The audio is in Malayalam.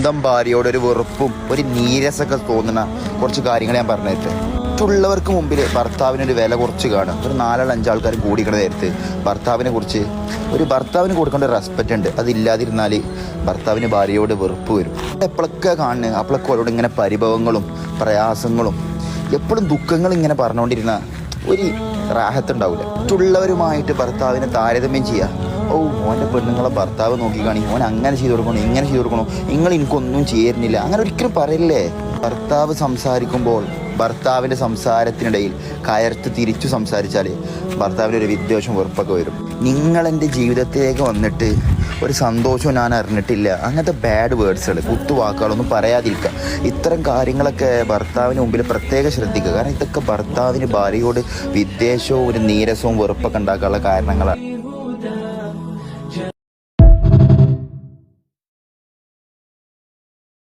സ്വന്തം ഭാര്യയോടൊരു വെറുപ്പും ഒരു നീരസൊക്കെ തോന്നുന്ന കുറച്ച് കാര്യങ്ങൾ ഞാൻ പറഞ്ഞിട്ട് മറ്റുള്ളവർക്ക് മുമ്പിൽ ഭർത്താവിനൊരു വില കുറച്ച് കാണും. ഒരു 4-5 ആൾക്കാർ കൂടിക്കണ നേരത്ത് ഭർത്താവിന് കൊടുക്കേണ്ട റെസ്പെക്റ്റ് ഉണ്ട്. അതില്ലാതിരുന്നാൽ ഭർത്താവിന് ഭാര്യയോട് വെറുപ്പ് വരും. എപ്പോഴൊക്കെ കാണുന്നത് അപ്പോഴൊക്കെ അവരോട് ഇങ്ങനെ പരിഭവങ്ങളും പ്രയാസങ്ങളും എപ്പോഴും ദുഃഖങ്ങൾ ഇങ്ങനെ പറഞ്ഞുകൊണ്ടിരുന്ന ഒരു റാഹത്തുണ്ടാവില്ല. മറ്റുള്ളവരുമായിട്ട് ഭർത്താവിനെ താരതമ്യം ചെയ്യുക. ഓൻ്റെ പെണ്ണുങ്ങളെ ഭർത്താവ് നോക്കിക്കാണി, ഓൻ അങ്ങനെ ചെയ്ത് കൊടുക്കണോ, ഇങ്ങനെ ചെയ്ത് കൊടുക്കണോ, നിങ്ങൾ എനിക്കൊന്നും ചേരുന്നില്ല, അങ്ങനെ ഒരിക്കലും പറയല്ലേ. ഭർത്താവ് സംസാരിക്കുമ്പോൾ ഭർത്താവിൻ്റെ സംസാരത്തിനിടയിൽ കയർത്ത് തിരിച്ചു സംസാരിച്ചാൽ ഭർത്താവിൻ്റെ വിദ്വേഷം വെറുപ്പൊക്കെ വരും. നിങ്ങളെൻ്റെ ജീവിതത്തിലേക്ക് വന്നിട്ട് ഒരു സന്തോഷവും ഞാൻ അറിഞ്ഞിട്ടില്ല, അങ്ങനത്തെ ബാഡ് വേർഡ്സുകൾ കുത്തുവാക്കുകളൊന്നും പറയാതിരിക്കുക. ഇത്തരം കാര്യങ്ങളൊക്കെ ഭർത്താവിന് മുമ്പിൽ പ്രത്യേകം ശ്രദ്ധിക്കുക. കാരണം ഇതൊക്കെ ഭർത്താവിന് ഭാര്യയോട് വിദ്വേഷവും ഒരു നീരസവും വെറുപ്പൊക്കെ ഉണ്ടാക്കാനുള്ള കാരണങ്ങളാണ്.